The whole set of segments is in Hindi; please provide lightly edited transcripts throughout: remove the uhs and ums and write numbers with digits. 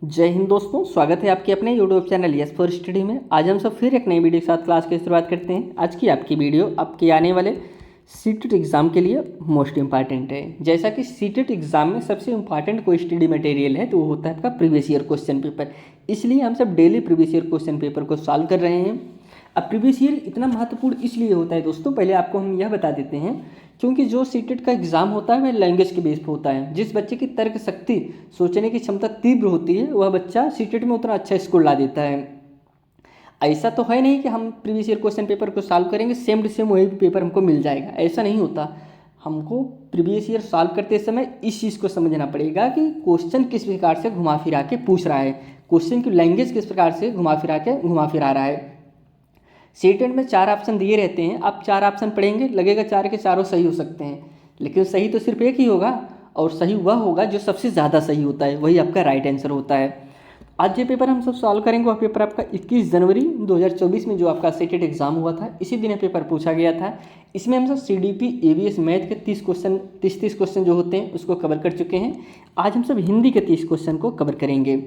जय हिंद दोस्तों, स्वागत है आपके अपने YouTube channel yes for study में। आज हम सब फिर एक नई वीडियो के साथ क्लास की शुरुआत करते हैं। आज की आपकी वीडियो आपके आने वाले सीटेट एग्ज़ाम के लिए मोस्ट इंपॉर्टेंट है। जैसा कि सीटेट एग्ज़ाम में सबसे इंपॉर्टेंट कोई स्टडी मटेरियल है तो वो होता है आपका प्रीवियस ईयर क्वेश्चन पेपर। इसलिए हम सब daily previous year question paper को सॉल्व कर रहे हैं। अब प्रीवियस ईयर इतना महत्वपूर्ण इसलिए होता है दोस्तों, पहले आपको हम यह बता देते हैं क्योंकि जो सीटेट का एग्ज़ाम होता है वह लैंग्वेज के बेस पर होता है। जिस बच्चे की तर्क शक्ति, सोचने की क्षमता तीव्र होती है, वह बच्चा सीटेट में उतना अच्छा स्कोर ला देता है। ऐसा तो है नहीं कि हम प्रीवियस ईयर क्वेश्चन पेपर को सॉल्व करेंगे सेम टू सेम वही पेपर हमको मिल जाएगा, ऐसा नहीं होता। हमको प्रीवियस ईयर सॉल्व करते समय इस चीज़ को समझना पड़ेगा कि क्वेश्चन किस प्रकार से घुमा फिरा के पूछ रहा है, क्वेश्चन की लैंग्वेज किस प्रकार से घुमा फिरा रहा है। सीटेट में 4 ऑप्शन दिए रहते हैं, आप 4 ऑप्शन पढ़ेंगे, लगेगा 4 के चारों सही हो सकते हैं, लेकिन सही तो सिर्फ एक ही होगा और सही वह होगा जो सबसे ज़्यादा सही होता है, वही आपका राइट आंसर होता है। आज ये पेपर हम सब सॉल्व करेंगे, वह पेपर आपका 21 जनवरी 2024 में जो आपका सीटेट एग्ज़ाम हुआ था, इसी दिन पेपर पूछा गया था। इसमें हम सब CDP EVS मैथ के 30 क्वेश्चन जो होते हैं उसको कवर कर चुके हैं। आज हम सब हिंदी के 30 क्वेश्चन को कवर करेंगे।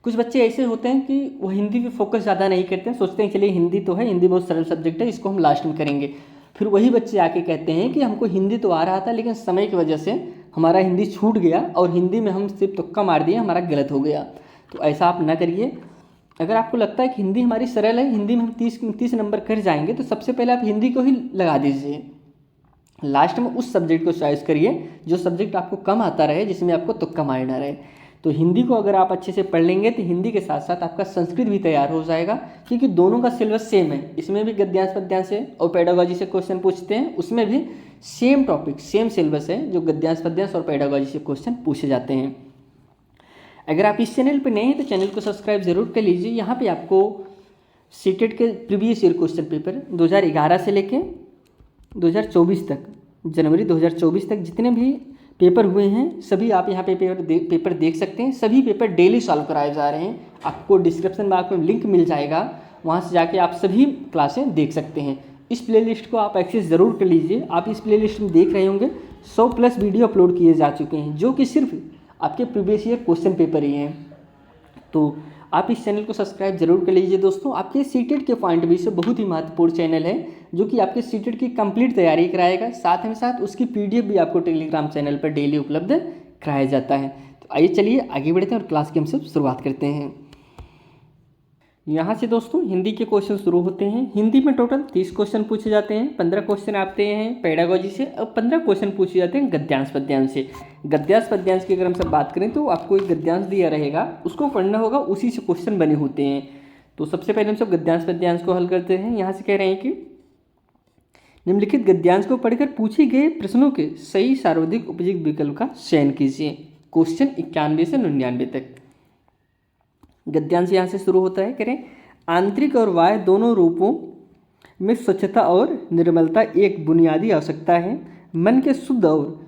कुछ बच्चे ऐसे होते हैं कि वो हिंदी पे फोकस ज़्यादा नहीं करते हैं, सोचते हैं चलिए हिंदी तो है, हिंदी बहुत सरल सब्जेक्ट है, इसको हम लास्ट में करेंगे। फिर वही बच्चे आके कहते हैं कि हमको हिंदी तो आ रहा था लेकिन समय की वजह से हमारा हिंदी छूट गया और हिंदी में हम सिर्फ तुक्का मार दिए, हमारा गलत हो गया। तो ऐसा आप ना करिए। अगर आपको लगता है कि हिंदी हमारी सरल है, हिंदी में हम 30 नंबर कर जाएंगे, तो सबसे पहले आप हिंदी को ही लगा दीजिए। लास्ट में उस सब्जेक्ट को चॉइस करिए जो सब्जेक्ट आपको कम आता रहे, जिसमें आपको तुक्का मारना रहे। तो हिंदी को अगर आप अच्छे से पढ़ लेंगे तो हिंदी के साथ साथ आपका संस्कृत भी तैयार हो जाएगा, क्योंकि दोनों का सिलेबस सेम है। इसमें भी गद्यांश पद्यांश से और पेडागोजी से क्वेश्चन पूछते हैं, उसमें भी सेम टॉपिक सेम सिलेबस है, जो गद्यांश पद्यांश और पेडागोजी से क्वेश्चन पूछे जाते हैं। अगर आप इस चैनल पर नए हैं तो चैनल को सब्सक्राइब जरूर कर लीजिए। यहाँ पर आपको सीटेट के प्रीवियस ईयर क्वेश्चन पेपर 2011 से लेके 2024 तक, जनवरी 2024 तक जितने भी पेपर हुए हैं सभी आप यहाँ पे पेपर देख सकते हैं। सभी पेपर डेली सॉल्व कराए जा रहे हैं। आपको डिस्क्रिप्शन बॉक्स में लिंक मिल जाएगा, वहाँ से जाके आप सभी क्लासें देख सकते हैं। इस प्लेलिस्ट को आप एक्सेस ज़रूर कर लीजिए। आप इस प्लेलिस्ट में देख रहे होंगे 100+ वीडियो अपलोड किए जा चुके हैं, जो कि सिर्फ आपके प्रीवियस ईयर क्वेश्चन पेपर ही हैं। तो आप इस चैनल को सब्सक्राइब जरूर कर लीजिए दोस्तों। आपके सीटेट के पॉइंट भी से बहुत ही महत्वपूर्ण चैनल है, जो कि आपके सीटेट की कंप्लीट तैयारी कराएगा। साथ में साथ उसकी PDF भी आपको टेलीग्राम चैनल पर डेली उपलब्ध कराया जाता है। तो आइए चलिए आगे बढ़ते हैं और क्लास की हम सब शुरुआत करते हैं। यहाँ से दोस्तों हिंदी के क्वेश्चन शुरू होते हैं। हिंदी में टोटल 30 क्वेश्चन पूछे जाते हैं। 15 क्वेश्चन आते हैं पेडागोजी से और 15 क्वेश्चन पूछे जाते हैं गद्यांश पद्यांश से। गद्यांश पद्यांश की अगर हम सब बात करें तो आपको एक गद्यांश दिया रहेगा, उसको पढ़ना होगा, उसी से क्वेश्चन बने होते हैं। तो सबसे पहले हम सब गद्यांश पद्यांश को हल करते हैं। यहाँ से कह रहे हैं कि निम्नलिखित गद्यांश को पढ़कर पूछे गए प्रश्नों के सही सर्वाधिक उपयुक्त विकल्प का चयन कीजिए। क्वेश्चन 91 से 99 तक गद्यांश यहाँ से शुरू होता है। करें, आंतरिक और बाह्य दोनों रूपों में स्वच्छता और निर्मलता एक बुनियादी आवश्यकता है। मन के शुद्ध और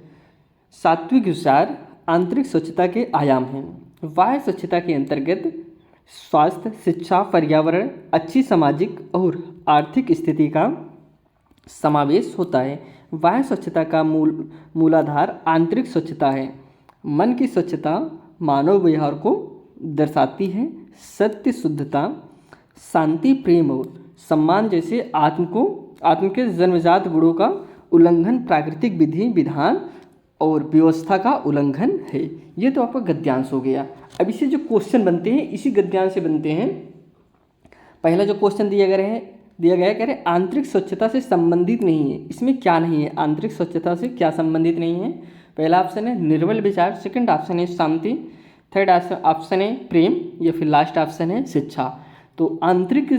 सात्विक विचार आंतरिक स्वच्छता के आयाम हैं। बाह्य स्वच्छता के अंतर्गत स्वास्थ्य, शिक्षा, पर्यावरण, अच्छी सामाजिक और आर्थिक स्थिति का समावेश होता है। बाह्य स्वच्छता का मूलाधार आंतरिक स्वच्छता है। मन की स्वच्छता मानव व्यवहार को दर्शाती है। सत्य, शुद्धता, शांति, प्रेम और सम्मान जैसे आत्म के जन्मजात गुणों का उल्लंघन प्राकृतिक विधि विधान और व्यवस्था का उल्लंघन है। ये तो आपका गद्यांश हो गया। अब इसे जो क्वेश्चन बनते हैं इसी गद्यांश से बनते हैं। पहला जो क्वेश्चन दिया गया है, कह रहे आंतरिक स्वच्छता से संबंधित नहीं है। इसमें क्या नहीं है, आंतरिक स्वच्छता से क्या संबंधित नहीं है? पहला ऑप्शन है निर्मल विचार, सेकंड ऑप्शन है शांति, थर्ड ऑप्शन है प्रेम, या फिर लास्ट ऑप्शन है शिक्षा। तो आंतरिक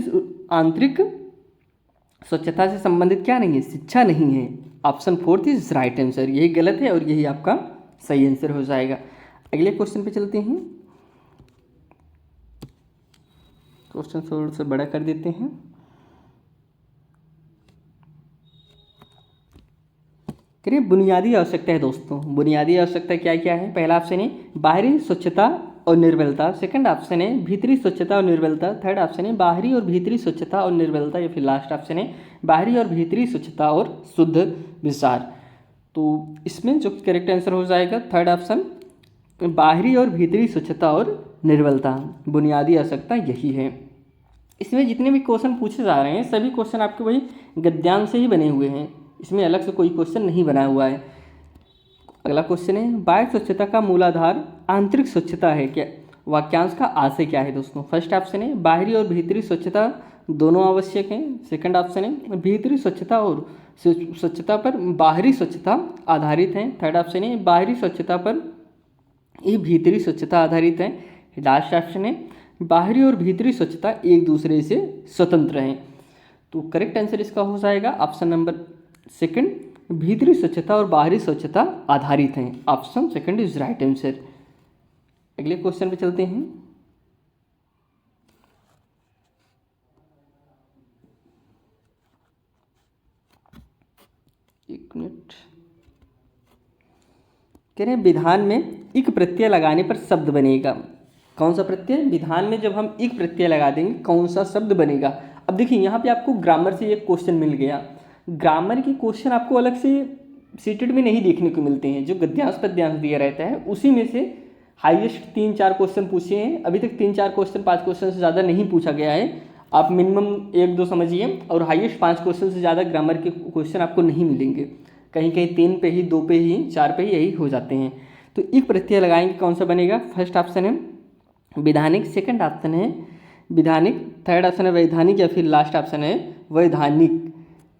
स्वच्छता से संबंधित क्या नहीं है, शिक्षा नहीं है। Option 4 is right answer. यही गलत है और यही आपका सही आंसर हो जाएगा। अगले क्वेश्चन पे चलते हैं। क्वेश्चन थोड़ा सा बड़ा कर देते हैं। करिए, बुनियादी आवश्यकता है दोस्तों। बुनियादी आवश्यकता क्या क्या है? पहला ऑप्शन है बाहरी स्वच्छता और निर्मलता, सेकंड ऑप्शन है भीतरी स्वच्छता और निर्मलता, थर्ड ऑप्शन है बाहरी और भीतरी स्वच्छता और निर्मलता, या फिर लास्ट ऑप्शन है बाहरी और भीतरी स्वच्छता और शुद्ध विचार। तो इसमें जो करेक्ट आंसर हो जाएगा थर्ड ऑप्शन बाहरी और भीतरी स्वच्छता और निर्मलता, बुनियादी आवश्यकता यही है। इसमें जितने भी क्वेश्चन पूछे जा रहे हैं सभी क्वेश्चन आपके वही गद्यांश से ही बने हुए हैं, इसमें अलग से कोई क्वेश्चन नहीं बना हुआ है। अगला क्वेश्चन है, बाह्य स्वच्छता का मूलाधार आंतरिक स्वच्छता है क्या? वाक्यांश का आशय क्या है दोस्तों? फर्स्ट ऑप्शन है बाहरी और भीतरी स्वच्छता दोनों आवश्यक हैं। सेकंड ऑप्शन है भीतरी स्वच्छता और स्वच्छता पर बाहरी स्वच्छता आधारित है। थर्ड ऑप्शन है बाहरी स्वच्छता पर ये भीतरी स्वच्छता आधारित है। लास्ट ऑप्शन है बाहरी और भीतरी स्वच्छता एक दूसरे से स्वतंत्र हैं। तो करेक्ट आंसर इसका हो जाएगा ऑप्शन नंबर सेकंड, भीतरी स्वच्छता और बाहरी स्वच्छता आधारित हैं। Option second is right answer. अगले क्वेश्चन पे चलते हैं। एक मिनट, कह रहे हैं विधान में इक प्रत्यय लगाने पर शब्द बनेगा। कौन सा प्रत्यय? विधान में जब हम इक प्रत्यय लगा देंगे कौन सा शब्द बनेगा? अब देखिए यहाँ पे आपको ग्रामर से एक क्वेश्चन मिल गया। ग्रामर के क्वेश्चन आपको अलग से सीटेड में नहीं देखने को मिलते हैं, जो गद्यांश पद्यांश दिया रहता है उसी में से हाईएस्ट 3-4 क्वेश्चन पूछे हैं। अभी तक 3-4 क्वेश्चन 5 क्वेश्चन से ज़्यादा नहीं पूछा गया है। आप मिनिमम 1-2 समझिए, और हाईएस्ट 5 क्वेश्चन से ज़्यादा ग्रामर के क्वेश्चन आपको नहीं मिलेंगे। कहीं कहीं 3 पे ही, 2 पे ही, 4 पे ही यही हो जाते हैं। तो एक प्रत्यय लगाएंगे कौन सा बनेगा? फर्स्ट ऑप्शन है विधानिक, सेकंड ऑप्शन है विधानिक, थर्ड ऑप्शन है वैधानिक, या फिर लास्ट ऑप्शन है वैधानिक।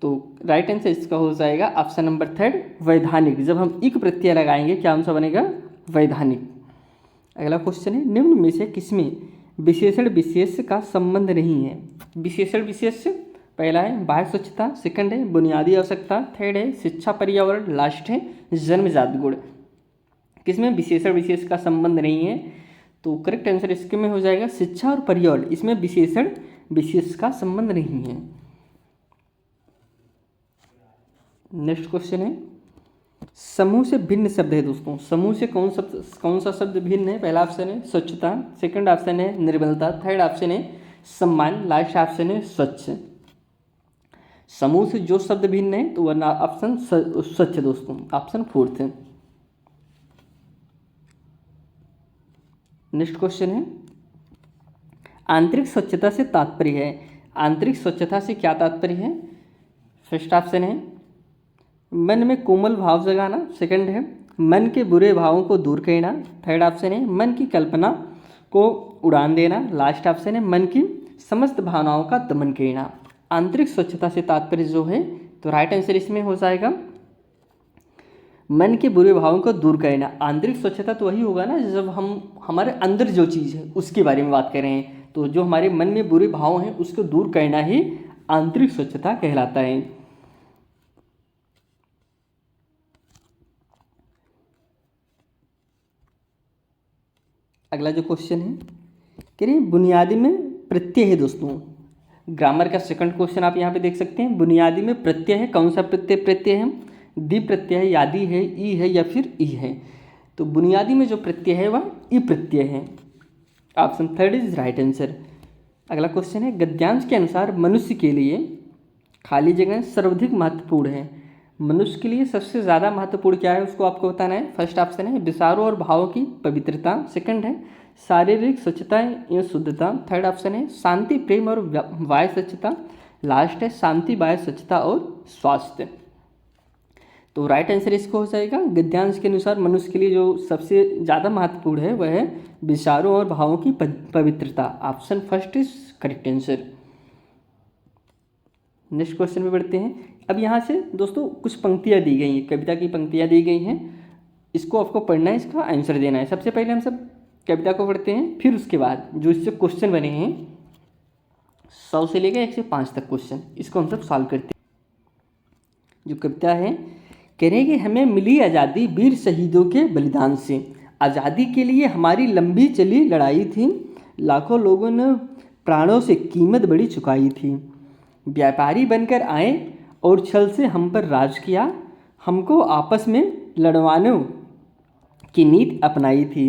तो राइट आंसर इसका हो जाएगा ऑप्शन नंबर थर्ड, वैधानिक। जब हम इक प्रत्यय लगाएंगे क्या कौन सा बनेगा? वैधानिक। अगला क्वेश्चन है, निम्न में से किसमें विशेषण विशेष का संबंध नहीं है? विशेषण विशेष, पहला है बाह्य स्वच्छता, सेकंड है बुनियादी आवश्यकता, थर्ड है शिक्षा पर्यावरण, लास्ट है जन्मजात गुण। किसमें विशेषण विशेष का संबंध नहीं है? तो करेक्ट आंसर इसके में हो जाएगा शिक्षा और पर्यावरण, इसमें विशेषण विशेष का संबंध नहीं है। नेक्स्ट क्वेश्चन है, समूह से भिन्न शब्द है दोस्तों। समूह से कौन सा शब्द भिन्न है? पहला ऑप्शन है स्वच्छता, सेकंड ऑप्शन है निर्मलता, थर्ड ऑप्शन है सम्मान, लास्ट ऑप्शन है स्वच्छ। समूह से जो शब्द भिन्न है तो वह ऑप्शन स्वच्छ दोस्तों, ऑप्शन फोर्थ है। नेक्स्ट क्वेश्चन है, आंतरिक स्वच्छता से तात्पर्य है। आंतरिक स्वच्छता से क्या तात्पर्य है? फर्स्ट ऑप्शन है मन में कोमल भाव जगाना, सेकंड है मन के बुरे भावों को दूर करना, थर्ड ऑप्शन है मन की कल्पना को उड़ान देना, लास्ट ऑप्शन है मन की समस्त भावनाओं का दमन करना। आंतरिक स्वच्छता से तात्पर्य जो है तो राइट आंसर इसमें हो जाएगा मन के बुरे भावों को दूर करना। आंतरिक स्वच्छता तो वही होगा ना जब हम हमारे अंदर जो चीज़ है उसके बारे में बात कर रहे हैं। तो जो हमारे मन में बुरे भाव हैं उसको दूर करना ही आंतरिक स्वच्छता कहलाता है। अगला जो क्वेश्चन है, कह रहे हैं बुनियादी में प्रत्यय है दोस्तों। ग्रामर का सेकंड क्वेश्चन आप यहाँ पे देख सकते हैं। बुनियादी में प्रत्यय है, कौन सा प्रत्यय है? दी प्रत्यय है, यादी है, ई है, या फिर ई है। तो बुनियादी में जो प्रत्यय है वह ई प्रत्यय है। Option third is right answer. अगला क्वेश्चन है, गद्यांश के अनुसार मनुष्य के लिए खाली जगह सर्वाधिक महत्वपूर्ण है। मनुष्य के लिए सबसे ज़्यादा महत्वपूर्ण क्या है उसको आपको बताना है। फर्स्ट ऑप्शन है विचारों और भावों की पवित्रता, सेकंड है शारीरिक स्वच्छता या शुद्धता, थर्ड ऑप्शन है शांति प्रेम और वायु स्वच्छता, लास्ट है शांति वायु स्वच्छता और स्वास्थ्य। तो राइट आंसर इसको हो जाएगा गद्यांश के अनुसार मनुष्य के लिए जो सबसे ज़्यादा महत्वपूर्ण है वह है विचारों और भावों की पवित्रता। Option first is correct answer. Next question में बढ़ते हैं। अब यहाँ से दोस्तों कुछ पंक्तियाँ दी गई हैं, कविता की पंक्तियाँ दी गई हैं, इसको आपको पढ़ना है, इसका आंसर देना है। सबसे पहले हम सब कविता को पढ़ते हैं, फिर उसके बाद जो इससे क्वेश्चन बने हैं 100 से लेकर 105 तक क्वेश्चन, इसको हम सब सॉल्व करते हैं। जो कविता है, कह रहे हैं कि हमें मिली आज़ादी वीर शहीदों के बलिदान से। आज़ादी के लिए हमारी लंबी चली लड़ाई थी, लाखों लोगों ने प्राणों से कीमत बड़ी चुकाई थी। व्यापारी बनकर आए और छल से हम पर राज किया, हमको आपस में लड़वाने की नीति अपनाई थी।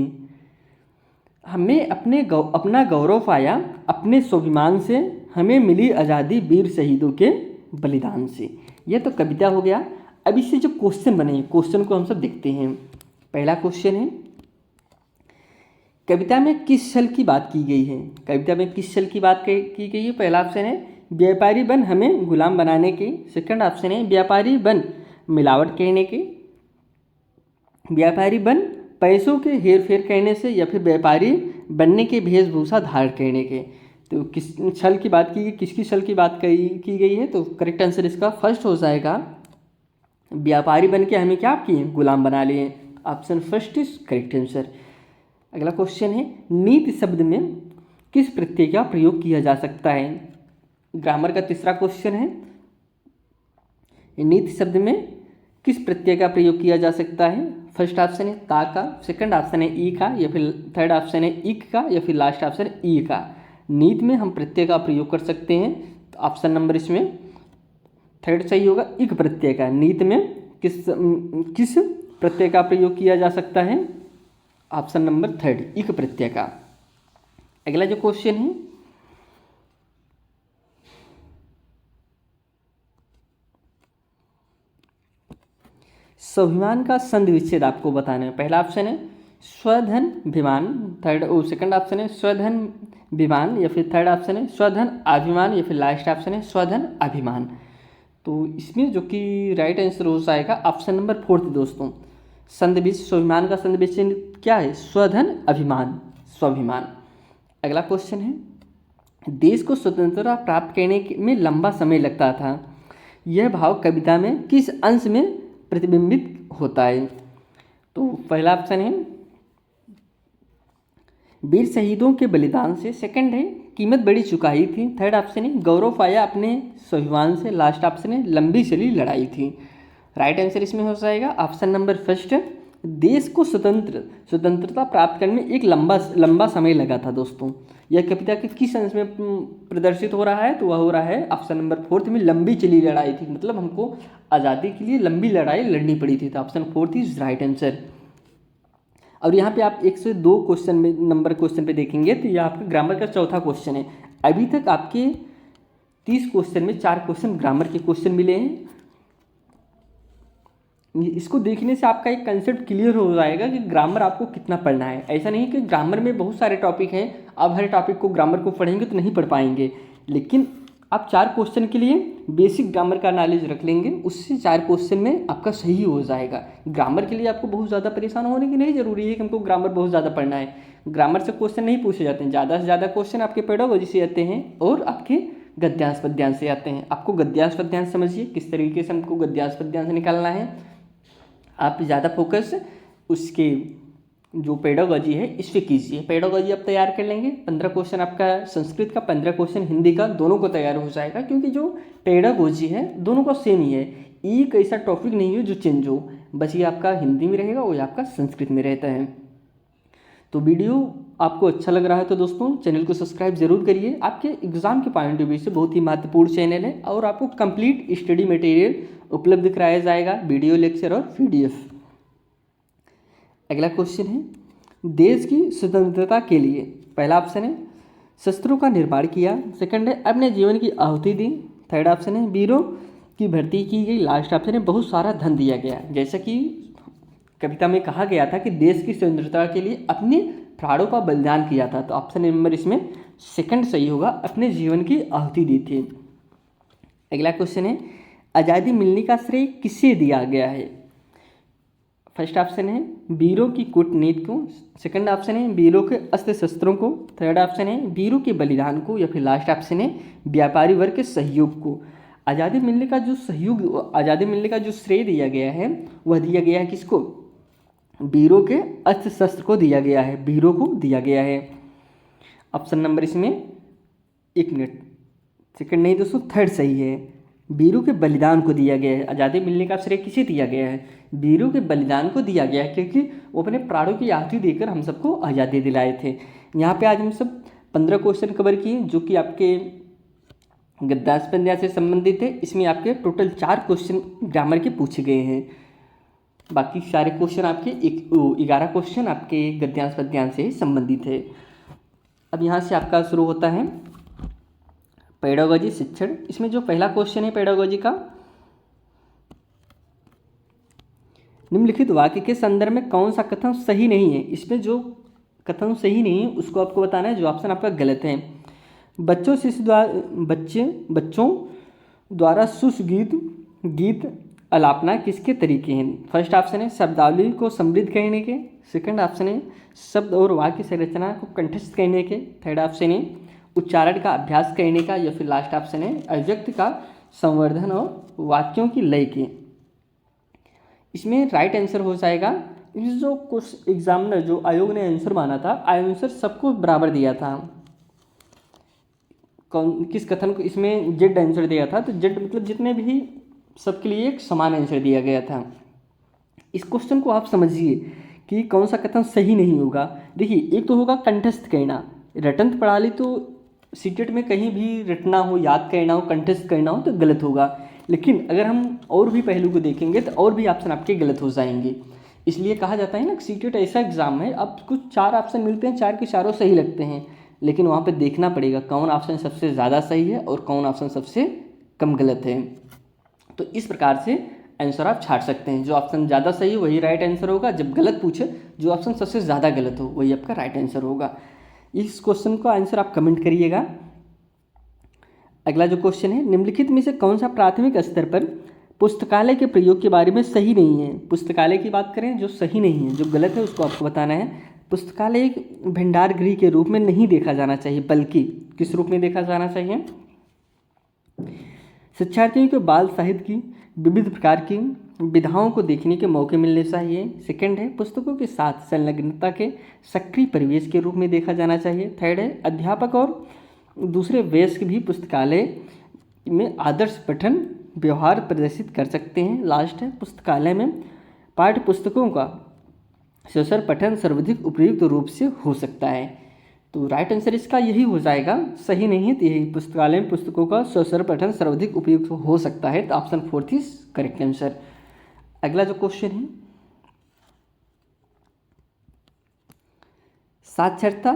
हमें अपना गौरव पाया अपने स्वाभिमान से, हमें मिली आज़ादी वीर शहीदों के बलिदान से। यह तो कविता हो गया। अब इससे जो क्वेश्चन बने, क्वेश्चन को हम सब देखते हैं। पहला क्वेश्चन है, कविता में किस छल की बात की गई है? कविता में किस छल की बात की गई है? पहला ऑप्शन है व्यापारी बन हमें गुलाम बनाने के। सेकंड ऑप्शन है व्यापारी बन मिलावट कहने के। व्यापारी बन पैसों के हेर फेर कहने से, या फिर व्यापारी बनने के वेशभूषा धारण कहने के। तो किस छल की बात की, किसकी छल की बात की गई है? तो करेक्ट आंसर इसका फर्स्ट हो जाएगा, व्यापारी बन के हमें क्या किए? गुलाम बना लिए। Option first is correct answer. अगला क्वेश्चन है नीति शब्द में किस प्रत्यय का प्रयोग किया जा सकता है? ग्रामर का तीसरा क्वेश्चन है, नीति शब्द में किस प्रत्यय का प्रयोग किया जा सकता है? फर्स्ट ऑप्शन है ता का, सेकंड ऑप्शन है ई का, या फिर थर्ड ऑप्शन है इक का, या फिर लास्ट ऑप्शन है ई का। नीति में हम प्रत्यय का प्रयोग कर सकते हैं, तो ऑप्शन नंबर इसमें थर्ड सही होगा, इक प्रत्यय का। नीति में किस प्रत्यय का प्रयोग किया जा सकता है? ऑप्शन नंबर थर्ड, इक प्रत्यय का। अगला जो क्वेश्चन है, स्वाभिमान का संधि विच्छेद आपको बताना है। पहला ऑप्शन है स्वधन विमान, सेकंड ऑप्शन है स्वधन विमान, या फिर थर्ड ऑप्शन है स्वधन अभिमान, या फिर लास्ट ऑप्शन है स्वधन अभिमान। तो इसमें जो कि राइट आंसर हो जाएगा ऑप्शन नंबर फोर्थ दोस्तों। संधि विच्छेद, स्वाभिमान का संधि विच्छेद क्या है? स्वधन अभिमान, स्वाभिमान। अगला क्वेश्चन है देश को स्वतंत्रता प्राप्त करने में लंबा समय लगता था, यह भाव कविता में किस अंश में प्रतिबिंबित होता है? तो पहला ऑप्शन है वीर शहीदों के बलिदान से, सेकंड है कीमत बड़ी चुकाई थी, थर्ड ऑप्शन है गौरव पाया अपने स्वाभिमान से, लास्ट ऑप्शन है लंबी चली लड़ाई थी। राइट आंसर इसमें हो जाएगा ऑप्शन नंबर फर्स्ट, देश को स्वतंत्रता प्राप्त करने में एक लंबा समय लगा था दोस्तों। यह कविता के किस अंश में प्रदर्शित हो रहा है? तो वह हो रहा है ऑप्शन नंबर फोर्थ में, लंबी चली लड़ाई थी, मतलब हमको आज़ादी के लिए लंबी लड़ाई लड़नी पड़ी थी। तो option fourth is right answer. और यहाँ पे आप 1 से 2 क्वेश्चन में नंबर क्वेश्चन पे देखेंगे तो यह आपका ग्रामर का चौथा क्वेश्चन है। अभी तक आपके 30 क्वेश्चन में 4 क्वेश्चन ग्रामर के क्वेश्चन मिले हैं। इसको देखने से आपका एक कंसेप्ट क्लियर हो जाएगा कि ग्रामर आपको कितना पढ़ना है। ऐसा नहीं कि ग्रामर में बहुत सारे टॉपिक हैं, आप हर टॉपिक को ग्रामर को पढ़ेंगे तो नहीं पढ़ पाएंगे, लेकिन आप 4 क्वेश्चन के लिए बेसिक ग्रामर का नॉलेज रख लेंगे, उससे 4 क्वेश्चन में आपका सही हो जाएगा। ग्रामर के लिए आपको बहुत ज़्यादा परेशान होने की नहीं ज़रूरी है कि हमको ग्रामर बहुत ज़्यादा पढ़ना है। ग्रामर से क्वेश्चन नहीं पूछे जाते हैं, ज़्यादा से ज़्यादा क्वेश्चन आपके पेडागोजी से आते हैं और आपके गद्यांश पद्यांश से आते हैं। आपको गद्यांश पद्यांश समझिए किस तरीके से हमको गद्यांश पद्यांश निकालना है। आप ज़्यादा फोकस उसके जो पेडागोजी है इस पर कीजिए। पेडागोजी आप तैयार कर लेंगे, 15 क्वेश्चन आपका संस्कृत का, 15 क्वेश्चन हिंदी का, दोनों को तैयार हो जाएगा, क्योंकि जो पेडागोजी है दोनों का सेम ही है। एक ऐसा टॉपिक नहीं है जो चेंज हो, बस ये आपका हिंदी में रहेगा और आपका संस्कृत में रहता है। तो वीडियो आपको अच्छा लग रहा है तो दोस्तों चैनल को सब्सक्राइब जरूर करिए। आपके एग्जाम के पॉइंट ऑफ व्यू से बहुत ही महत्वपूर्ण चैनल है और आपको कंप्लीट स्टडी मटेरियल उपलब्ध कराया जाएगा, वीडियो लेक्चर और PDF। अगला क्वेश्चन है देश की स्वतंत्रता के लिए, पहला ऑप्शन है शस्त्रों का निर्माण किया, सेकंड है अपने जीवन की आहुति दी, थर्ड ऑप्शन है वीरों की भर्ती की गई, लास्ट ऑप्शन है बहुत सारा धन दिया गया। जैसा कि कविता में कहा गया था कि देश की स्वतंत्रता के लिए अपने प्राणों का बलिदान किया था, तो ऑप्शन नंबर इसमें सेकंड सही होगा, अपने जीवन की आहुति दी थी। अगला क्वेश्चन है आज़ादी मिलने का श्रेय किसे दिया गया है? फर्स्ट ऑप्शन है वीरों की कूटनीति को, सेकंड ऑप्शन है वीरों के अस्त्र शस्त्रों को, थर्ड ऑप्शन है वीरों के बलिदान को, या फिर लास्ट ऑप्शन है व्यापारी वर्ग के सहयोग को। आज़ादी मिलने का जो सहयोग, आज़ादी मिलने का जो श्रेय दिया गया है वह दिया गया है किसको? वीरों के अस्त्र शस्त्र को दिया गया है, वीरों को दिया गया है। ऑप्शन नंबर इसमें एक मिनट सेकंड नहीं दोस्तों, थर्ड सही है, वीरों के बलिदान को दिया गया है। आज़ादी मिलने का श्रेय किसे दिया गया है? वीरों के बलिदान को दिया गया है, क्योंकि वो अपने प्राणों की आहुति देकर हम सबको आज़ादी दिलाए थे। यहाँ पे आज हम सब 15 क्वेश्चन कवर किए जो कि आपके गद्यांश पद्यांश से संबंधित है। इसमें आपके टोटल 4 क्वेश्चन ग्रामर के पूछे गए हैं, बाकी सारे क्वेश्चन आपके 11 क्वेश्चन आपके गद्यांश पद्यांश से संबंधित है। अब यहाँ से आपका शुरू होता है पेडागोजी शिक्षण। इसमें जो पहला क्वेश्चन है पेडागोजी का, निम्नलिखित वाक्य के संदर्भ में कौन सा कथन सही नहीं है? इसमें जो कथन सही नहीं है उसको आपको बताना है, जो ऑप्शन आपका गलत है। बच्चों द्वारा सुगीत गीत अलापना किसके तरीके हैं? फर्स्ट ऑप्शन है शब्दावली को समृद्ध करने के, सेकंड ऑप्शन है शब्द और वाक्य संरचना को कंठस्थ करने के, थर्ड ऑप्शन है उच्चारण का अभ्यास करने का, या फिर लास्ट ऑप्शन है अव्यक्त का संवर्धन और वाक्यों की लय के। इसमें राइट आंसर हो जाएगा, इस जो कुछ एग्जामिनर जो आयोग ने आंसर माना था, आंसर सबको बराबर दिया था। कौन किस कथन को इसमें जेड आंसर दिया था, तो जेड मतलब जितने भी सबके लिए एक समान आंसर दिया गया था। इस क्वेश्चन को आप समझिए कि कौन सा कथन सही नहीं होगा। देखिए एक तो होगा कंठस्थ करना, रटंत प्रणाली तो सीटेट में कहीं भी रटना हो, याद करना हो, कंठस्थ करना हो तो गलत होगा। लेकिन अगर हम और भी पहलू को देखेंगे तो और भी ऑप्शन आपके गलत हो जाएंगे। इसलिए कहा जाता है ना सीटेट ऐसा एग्जाम है, अब कुछ 4 ऑप्शन मिलते हैं, 4 के चारों सही लगते हैं, लेकिन वहाँ पे देखना पड़ेगा कौन ऑप्शन सबसे ज़्यादा सही है और कौन ऑप्शन सबसे कम गलत है। तो इस प्रकार से आंसर आप छाट सकते हैं। जो ऑप्शन ज़्यादा सही है वही राइट आंसर होगा, जब गलत पूछे जो ऑप्शन सबसे ज़्यादा गलत हो वही आपका राइट आंसर होगा। इस क्वेश्चन का आंसर आप कमेंट करिएगा। अगला जो क्वेश्चन है, निम्नलिखित में से कौन सा प्राथमिक स्तर पर पुस्तकालय के प्रयोग के बारे में सही नहीं है? पुस्तकालय की बात करें जो सही नहीं है, जो गलत है उसको आपको बताना है। पुस्तकालय एक भंडार गृह के रूप में नहीं देखा जाना चाहिए, बल्कि किस रूप में देखा जाना चाहिए? शिक्षार्थियों को बाल साहित्य की विविध प्रकार की विधाओं को देखने के मौके मिलने चाहिए। सेकंड है पुस्तकों के साथ संलग्नता के सक्रिय परिवेश के रूप में देखा जाना चाहिए। थर्ड है अध्यापक और दूसरे वयस्क भी पुस्तकालय में आदर्श पठन व्यवहार प्रदर्शित कर सकते हैं। लास्ट है पुस्तकालय में पाठ्य पुस्तकों का सशर पठन सर्वाधिक उपयुक्त रूप से हो सकता है। तो राइट आंसर इसका यही हो जाएगा, सही नहीं है तो यही पुस्तकालय में पुस्तकों का सशर पठन सर्वाधिक उपयुक्त हो सकता है। तो ऑप्शन 4 इज करेक्ट आंसर। अगला जो क्वेश्चन है, साक्षरता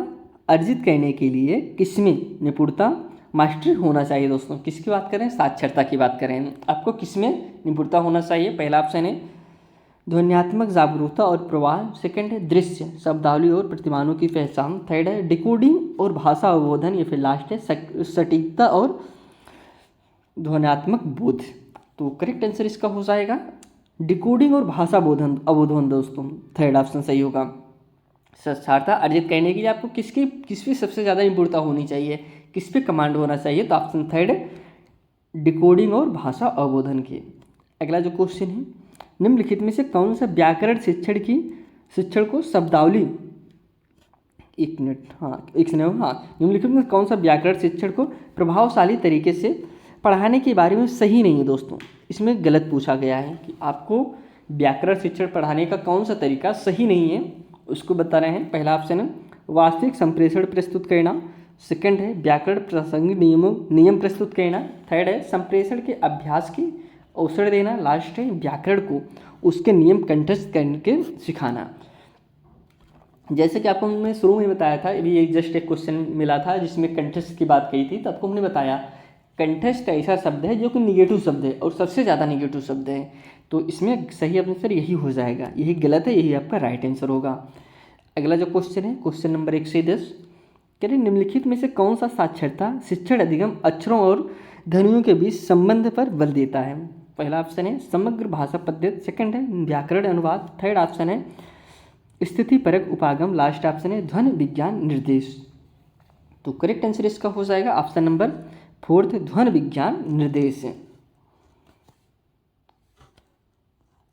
अर्जित करने के लिए किसमें निपुणता मास्टरी होना चाहिए? दोस्तों किसकी बात करें? साक्षरता की बात करें, आपको किसमें निपुणता होना चाहिए? पहला ऑप्शन है ध्वन्यात्मक जागरूकता और प्रवाह, सेकंड है दृश्य शब्दावली और प्रतिमानों की पहचान, थर्ड है डिकोडिंग और भाषा अवबोधन, या फिर लास्ट है सटीकता और ध्वन्यात्मक बोध। तो करेक्ट आंसर इसका हो जाएगा डिकोडिंग और भाषा अवबोधन। दोस्तों थर्ड ऑप्शन सही होगा। साक्षरता अर्जित करने के लिए आपको किस पे सबसे ज़्यादा निपुणता होनी चाहिए, किस पे कमांड होना चाहिए? तो ऑप्शन थर्ड डिकोडिंग और भाषा अवबोधन के। अगला जो क्वेश्चन है, निम्नलिखित में से कौन सा व्याकरण शिक्षण को शब्दावली निम्नलिखित में कौन सा व्याकरण शिक्षण को प्रभावशाली तरीके से पढ़ाने के बारे में सही नहीं है? दोस्तों इसमें गलत पूछा गया है कि आपको व्याकरण शिक्षण पढ़ाने का कौन सा तरीका सही नहीं है, उसको बता रहे हैं। पहला ऑप्शन है वास्तविक संप्रेषण प्रस्तुत करना, सेकंड है व्याकरण प्रासंगिक नियम प्रस्तुत करना, थर्ड है संप्रेषण के अभ्यास की अवसर देना, लास्ट है व्याकरण को उसके नियम कंठस्थ करके सिखाना। जैसे कि आपको हमने शुरू में बताया था, अभी एक जस्ट एक क्वेश्चन मिला था जिसमें कंठस्थ की बात कही थी, तो आपको हमने बताया कंठस्थ ऐसा शब्द है जो कि निगेटिव शब्द है और सबसे ज़्यादा निगेटिव शब्द है। तो इसमें सही आंसर यही हो जाएगा, यही गलत है, यही आपका राइट आंसर होगा। अगला जो क्वेश्चन है, क्वेश्चन नंबर 1 से 10, कह रहे निम्नलिखित में से कौन सा साक्षरता शिक्षण अधिगम अक्षरों और ध्वनियों के बीच संबंध पर बल देता है? पहला ऑप्शन है समग्र भाषा पद्धति, सेकंड है व्याकरण अनुवाद, थर्ड ऑप्शन है स्थिति परक उपागम, लास्ट ऑप्शन है ध्वनि विज्ञान निर्देश। तो करेक्ट आंसर इसका हो जाएगा ऑप्शन नंबर 4 ध्वनि विज्ञान निर्देश।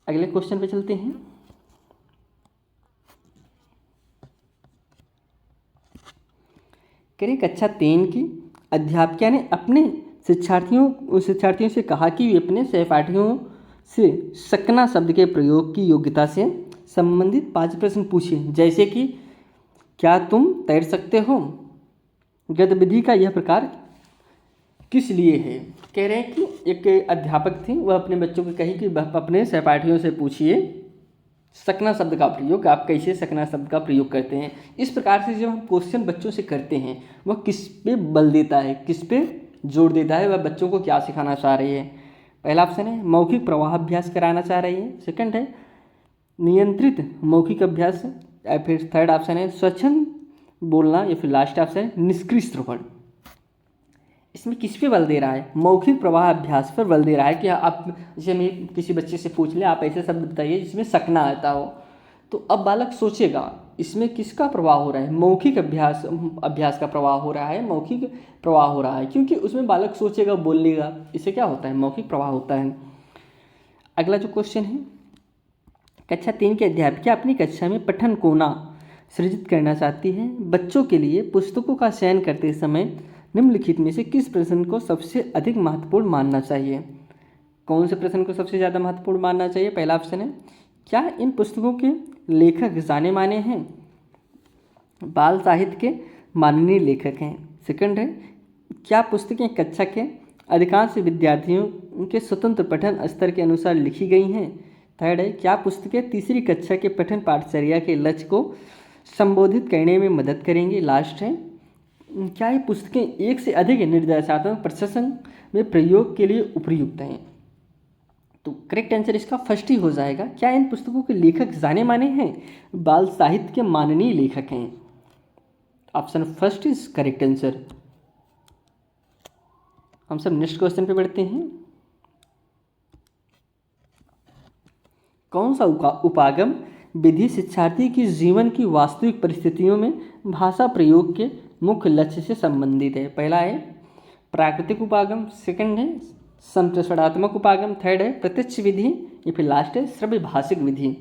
अगले क्वेश्चन पे चलते हैं। करें कक्षा 3 की अध्यापिका ने अपने शिक्षार्थियों से कहा कि वे अपने सहपाठियों से सकना शब्द के प्रयोग की योग्यता से संबंधित 5 प्रश्न पूछिए, जैसे कि क्या तुम तैर सकते हो, गतिविधि का यह प्रकार किस लिए है। कह रहे हैं कि एक अध्यापक थी, वह अपने बच्चों को कही कि अपने सहपाठियों से पूछिए सकना शब्द का प्रयोग, आप कैसे सकना शब्द का प्रयोग करते हैं। इस प्रकार से जब हम क्वेश्चन बच्चों से करते हैं वह किस पे बल देता है, किस पे जोर देता है, वह बच्चों को क्या सिखाना चाह रही है। पहला ऑप्शन है मौखिक प्रवाहाभ्यास कराना चाह रही है, सेकंड है नियंत्रित मौखिक अभ्यास, या फिर थर्ड ऑप्शन है स्वच्छंद बोलना, या फिर लास्ट ऑप्शन है निष्क्रिय श्रवण। इसमें किस पे बल दे रहा है? मौखिक प्रवाह अभ्यास पर बल दे रहा है कि आप जैसे मैं किसी बच्चे से पूछ ले, आप ऐसे शब्द बताइए जिसमें सकना आता हो, तो अब बालक सोचेगा इसमें किसका प्रवाह हो रहा है? मौखिक अभ्यास का प्रवाह हो रहा है, मौखिक प्रवाह हो रहा है, क्योंकि उसमें बालक सोचेगा, बोलेगा, इससे क्या होता है? मौखिक प्रवाह होता है। अगला जो क्वेश्चन है, कक्षा 3 की अध्यापिका अपनी कक्षा में पठन कोना सृजित करना चाहती है। बच्चों के लिए पुस्तकों का चयन करते समय निम्नलिखित में से किस प्रश्न को सबसे अधिक महत्वपूर्ण मानना चाहिए? कौन से प्रश्न को सबसे ज़्यादा महत्वपूर्ण मानना चाहिए? पहला ऑप्शन है, क्या इन पुस्तकों के लेखक जाने माने हैं? बाल साहित्य के माननीय लेखक हैं। सेकंड है, क्या पुस्तकें कक्षा के अधिकांश विद्यार्थियों के स्वतंत्र पठन स्तर के अनुसार लिखी गई हैं? थर्ड है, क्या पुस्तकें तीसरी कक्षा के पठन पाठचर्या के लक्ष्य को संबोधित करने में मदद करेंगी? लास्ट है, क्या ये पुस्तकें एक से अधिक निर्देशात्मक प्रशासन में प्रयोग के लिए उपयुक्त हैं? तो करेक्ट आंसर इसका फर्स्ट ही हो जाएगा, क्या इन पुस्तकों के लेखक जाने माने हैं? बाल साहित्य के माननीय लेखक हैं। Option first is correct answer. हम सब नेक्स्ट क्वेश्चन पे बढ़ते हैं। कौन सा उपागम विधि शिक्षार्थी की जीवन की वास्तविक परिस्थितियों में भाषा प्रयोग के मुख्य लक्ष्य से संबंधित है? पहला है प्राकृतिक उपागम, सेकंड है संप्रेषणात्मक उपागम, थर्ड है प्रत्यक्ष विधि, या फिर लास्ट है श्रव्य भाषिक विधि।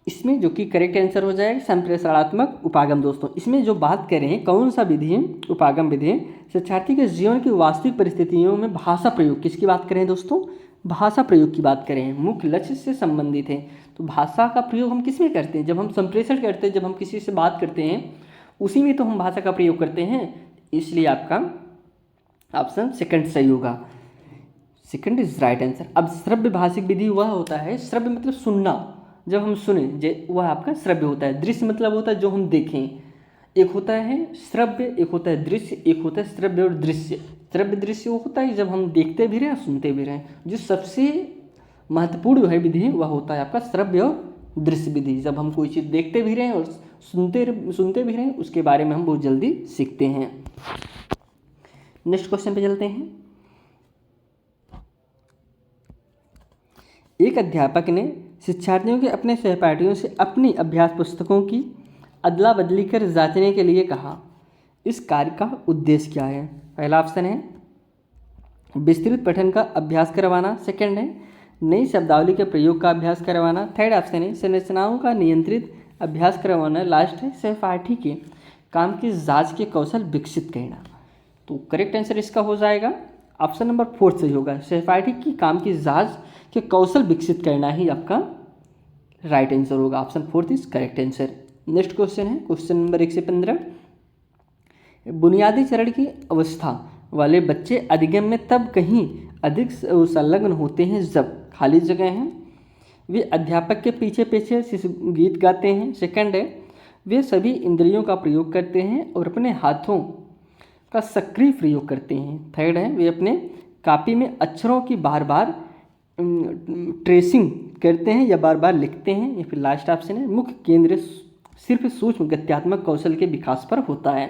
इसमें जो कि करेक्ट आंसर हो जाएगा संप्रेषणात्मक उपागम। दोस्तों इसमें जो बात कर रहे हैं कौन सा विधि है? उपागम विधि है शिक्षार्थी के जीवन की वास्तविक परिस्थितियों में भाषा प्रयोग, किसकी बात करें दोस्तों? भाषा प्रयोग की बात करें, मुख्य लक्ष्य से संबंधित है। तो भाषा का प्रयोग हम किस में करते हैं? जब हम संप्रेषण करते हैं, जब हम किसी से बात करते हैं, उसी में तो हम भाषा का प्रयोग करते हैं। इसलिए आपका ऑप्शन सेकंड सही होगा। Second is right answer. अब श्रव्य भाषिक विधि वह होता है, श्रव्य मतलब सुनना, जब हम सुने वह आपका श्रव्य होता है। दृश्य मतलब होता है जो हम देखें। एक होता है श्रव्य, एक होता है दृश्य, एक होता है श्रव्य और दृश्य। श्रव्य दृश्य वो होता है जब हम देखते भी रहें सुनते भी रहें। जो सबसे महत्वपूर्ण है विधि वह होता है आपका श्रव्य और दृश्य विधि। जब हम कोई चीज़ देखते भी रहें और सुनते भी रहें, उसके बारे में हम बहुत जल्दी सीखते हैं। नेक्स्ट क्वेश्चन पे चलते हैं। एक अध्यापक ने शिक्षार्थियों के अपने सहपाठियों से अपनी अभ्यास पुस्तकों की अदला बदली कर जांचने के लिए कहा। इस कार्य का उद्देश्य क्या है? पहला ऑप्शन है विस्तृत पठन का अभ्यास करवाना, सेकंड है नई शब्दावली के प्रयोग का अभ्यास करवाना, थर्ड ऑप्शन है संरचनाओं का नियंत्रित अभ्यास करवाना, लास्ट है सहपाठी के काम की जांच के कौशल विकसित करना। तो करेक्ट आंसर इसका हो जाएगा ऑप्शन नंबर 4 सही होगा। सहपाठी की काम की जांच के कौशल विकसित करना ही आपका राइट आंसर होगा। Option 4 is correct answer. Next question है क्वेश्चन नंबर 1 से 15। बुनियादी चरण की अवस्था वाले बच्चे अधिगम में तब कहीं अधिक संलग्न होते हैं जब खाली जगह हैं, वे अध्यापक के पीछे पीछे गीत गाते हैं, सेकंड है वे सभी इंद्रियों का प्रयोग करते हैं और अपने हाथों का सक्रिय प्रयोग करते हैं, थर्ड है वे अपने कापी में अक्षरों की बार बार ट्रेसिंग करते हैं या बार बार लिखते हैं, या फिर लास्ट ऑप्शन है मुख्य केंद्र सिर्फ सूक्ष्म गत्यात्मक कौशल के विकास पर होता है।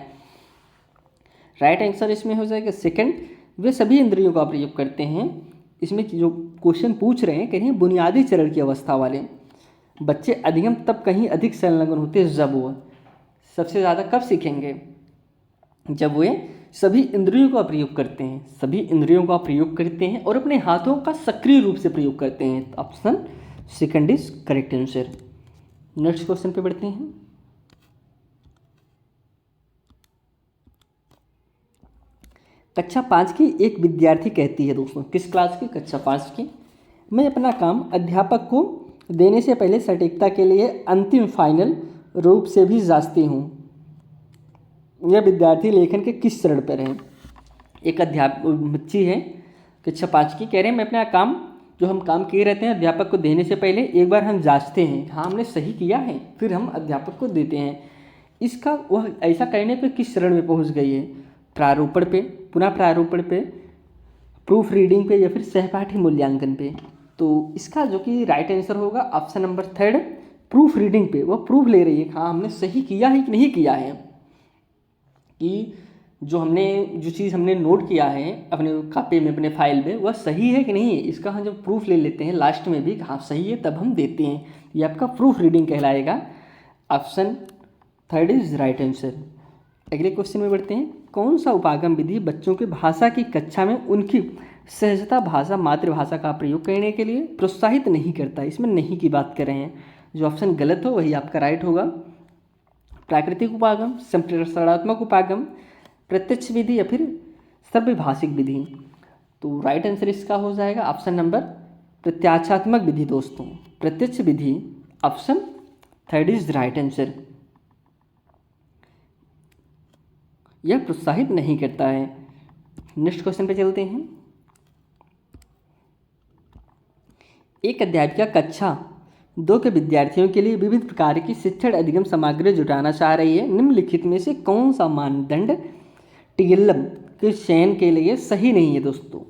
राइट आंसर इसमें हो जाएगा सेकंड, वे सभी इंद्रियों का प्रयोग करते हैं। इसमें जो क्वेश्चन पूछ रहे हैं कह रहे हैं बुनियादी चरण की अवस्था वाले बच्चे अधिगम तब कहीं अधिक संलग्न होते हैं जब वो सबसे ज़्यादा कब सीखेंगे? जब वे सभी इंद्रियों का प्रयोग करते हैं, सभी इंद्रियों का प्रयोग करते हैं और अपने हाथों का सक्रिय रूप से प्रयोग करते हैं। Option second is correct answer. Next question पे बढ़ते हैं। कक्षा 5 की एक विद्यार्थी कहती है, दोस्तों किस क्लास की? कक्षा 5 की। मैं अपना काम अध्यापक को देने से पहले सटीकता के लिए अंतिम फाइनल रूप से भी जांचती हूँ। यह विद्यार्थी लेखन के किस चरण पर है? एक बच्ची है कक्षा 5 की, कह रहे हैं मैं अपना काम जो हम काम किए रहते हैं अध्यापक को देने से पहले एक बार हम जांचते हैं, हाँ हमने सही किया है, फिर हम अध्यापक को देते हैं। इसका वह ऐसा करने पे किस चरण में पहुंच गई है? प्रारूपण पे, पुनः प्रारूपण पे, प्रूफ रीडिंग पे, या फिर सहपाठी मूल्यांकन पे। तो इसका जो कि राइट आंसर होगा ऑप्शन नंबर 3 प्रूफ रीडिंग पे वो प्रूफ ले रही है, हाँ हमने सही किया है कि नहीं किया है, कि जो चीज़ हमने नोट किया है अपने कापी में, अपने फाइल में, वह सही है कि नहीं है। इसका हम जब प्रूफ ले लेते हैं लास्ट में भी, हाँ सही है, तब हम देते हैं, ये आपका प्रूफ रीडिंग कहलाएगा। Option third is right answer. अगले क्वेश्चन में बढ़ते हैं। कौन सा उपागम विधि बच्चों के भाषा की कक्षा में उनकी सहजता भाषा मातृभाषा का प्रयोग करने के लिए प्रोत्साहित नहीं करता? इसमें नहीं की बात कर रहे हैं, जो ऑप्शन गलत हो वही आपका राइट होगा। प्राकृतिक उपागम, संप्रेषणात्मक उपागम, प्रत्यक्ष विधि या फिर सर्वभाषिक विधि। तो राइट आंसर इसका हो जाएगा ऑप्शन नंबर प्रत्याक्षात्मक विधि दोस्तों, प्रत्यक्ष विधि। Option third is right answer. यह प्रोत्साहित नहीं करता है। नेक्स्ट क्वेश्चन पे चलते हैं। एक अध्यापिका कक्षा 2 के विद्यार्थियों के लिए विविध प्रकार की शिक्षण अधिगम सामग्री जुटाना चाह रही है। निम्नलिखित में से कौन सा मानदंड टीएलएम के चयन के लिए सही नहीं है दोस्तों?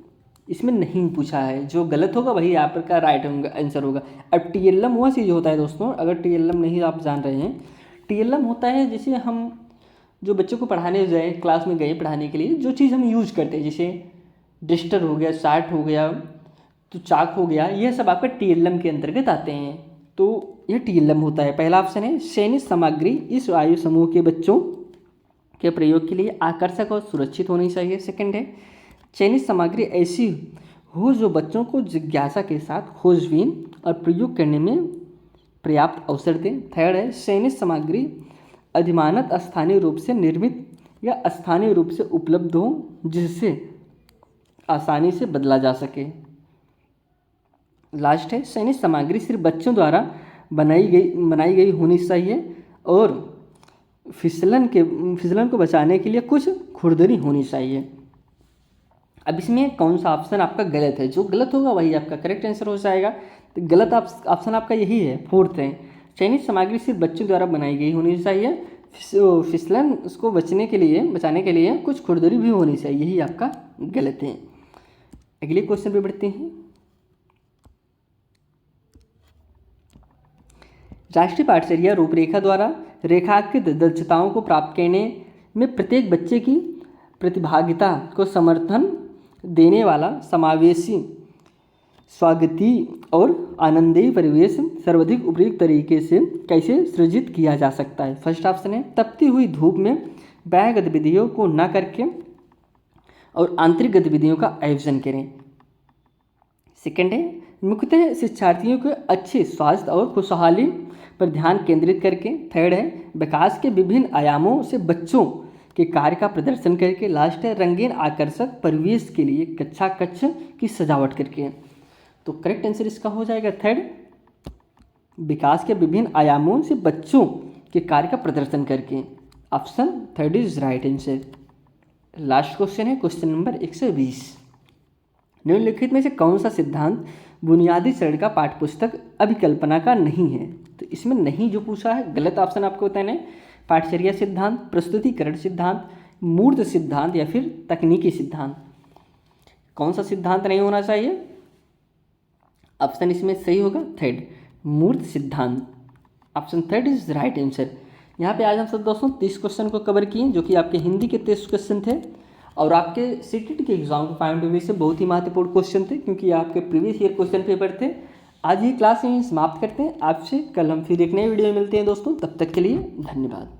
इसमें नहीं पूछा है, जो गलत होगा वही आपका राइट आंसर होगा। अब टीएलएम वह चीज़ होता है दोस्तों, अगर टीएलएम नहीं आप जान रहे हैं, टीएलएम होता है जैसे हम जो बच्चों को पढ़ाने जाए, क्लास में गए पढ़ाने के लिए, जो चीज़ हम यूज करते हैं, जैसे डस्टर हो गया, चार्ट हो गया, तो चाक हो गया, यह सब आपका टीएलएम के अंतर्गत आते हैं। तो यह टीएलएम होता है। पहला ऑप्शन है चयनित सामग्री इस आयु समूह के बच्चों के प्रयोग के लिए आकर्षक और सुरक्षित होनी चाहिए। सेकंड है चयनित सामग्री ऐसी हो जो बच्चों को जिज्ञासा के साथ खोजबीन और प्रयोग करने में पर्याप्त अवसर दें। थर्ड है चयनित सामग्री अधिमानत स्थानीय रूप से निर्मित या स्थानीय रूप से उपलब्ध हो, जिससे आसानी से बदला जा सके। लास्ट है चयनित सामग्री सिर्फ बच्चों द्वारा बनाई गई होनी चाहिए और फिसलन को बचाने के लिए कुछ खुरदरी होनी चाहिए। अब इसमें कौन सा ऑप्शन आपका गलत है? जो गलत होगा वही आपका करेक्ट आंसर हो जाएगा। तो गलत ऑप्शन आपका यही है, फोर्थ है चयनित सामग्री सिर्फ बच्चों द्वारा बनाई गई होनी चाहिए, फिसलन उसको बचाने के लिए कुछ खुरदरी भी होनी चाहिए, यही आपका गलत है। अगले क्वेश्चन पे बढ़ते हैं। राष्ट्रीय पाठचर्या रूपरेखा द्वारा रेखांकित दक्षताओं को प्राप्त करने में प्रत्येक बच्चे की प्रतिभागिता को समर्थन देने वाला समावेशी, स्वागती और आनंदीय परिवेश सर्वाधिक उपयुक्त तरीके से कैसे सृजित किया जा सकता है? फर्स्ट ऑप्शन है तपती हुई धूप में बाह्य गतिविधियों को न करके और आंतरिक गतिविधियों का आयोजन करें। सेकंड है मुख्यतः शिक्षार्थियों के अच्छे स्वास्थ्य और खुशहाली पर ध्यान केंद्रित करके। थर्ड है विकास के विभिन्न आयामों से बच्चों के कार्य का प्रदर्शन करके। लास्ट है रंगीन आकर्षक परिवेश के लिए कक्ष की सजावट करके। तो करेक्ट आंसर इसका हो जाएगा थर्ड, विकास के विभिन्न आयामों से बच्चों के कार्य का प्रदर्शन करके। Option third is right answer. Last question है क्वेश्चन नंबर 120। निम्नलिखित में से कौन सा सिद्धांत बुनियादी श्रेणी का पाठ्यपुस्तक अभिकल्पना का नहीं है? तो इसमें नहीं जो पूछा है गलत ऑप्शन आपको बताना है। पाठचर्या सिद्धांत, प्रस्तुतिकरण सिद्धांत, मूर्त सिद्धांत या फिर तकनीकी सिद्धांत। कौन सा सिद्धांत नहीं होना चाहिए? ऑप्शन इसमें सही होगा थर्ड, मूर्त सिद्धांत। Option third is right answer. यहाँ पे आज हम सब दोस्तों 30 क्वेश्चन को कवर किए, जो कि आपके हिंदी के 30 क्वेश्चन थे और आपके सीटीटी के एग्जाम के पॉइंट ऑफ व्यू से बहुत ही महत्वपूर्ण क्वेश्चन थे, क्योंकि आपके प्रीवियस ईयर क्वेश्चन पेपर थे। आज ये क्लास यहीं समाप्त करते हैं। आपसे कल हम फिर एक नए वीडियो में मिलते हैं दोस्तों, तब तक के लिए धन्यवाद।